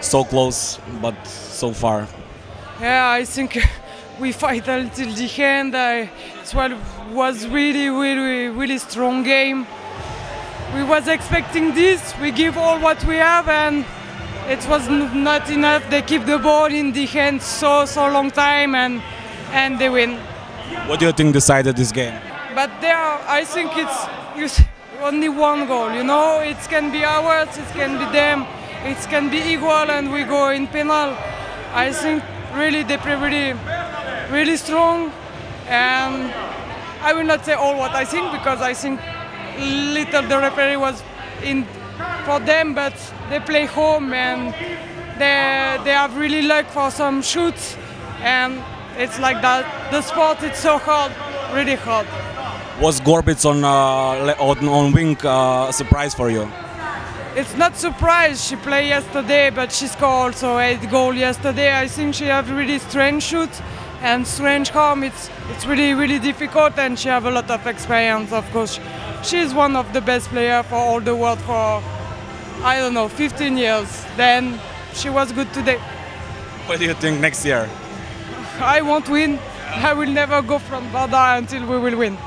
So close, but so far. Yeah, I think we fight until the end. It was really strong game. We was expecting this. We give all what we have, and it was not enough. They keep the ball in the hand so long time, and they win. What do you think decided this game? But I think it's only one goal. You know, it can be ours, it can be them, it can be equal, and we go in penal. I think really they play really strong, and I will not say all what I think, because I think little the referee was in for them, but they play home and they have really luck for some shoots, and it's like that. The sport is so hard, really hard. Was Gorbitz on wing a surprise for you? It's not surprise. She played yesterday, but she scored also 8 goals yesterday. I think she has really strange shoot and strange arm. It's really difficult, and she has a lot of experience. Of course, she's one of the best players for all the world for, I don't know, 15 years. Then she was good today. What do you think next year? I won't win. I will never go from Vardar until we will win.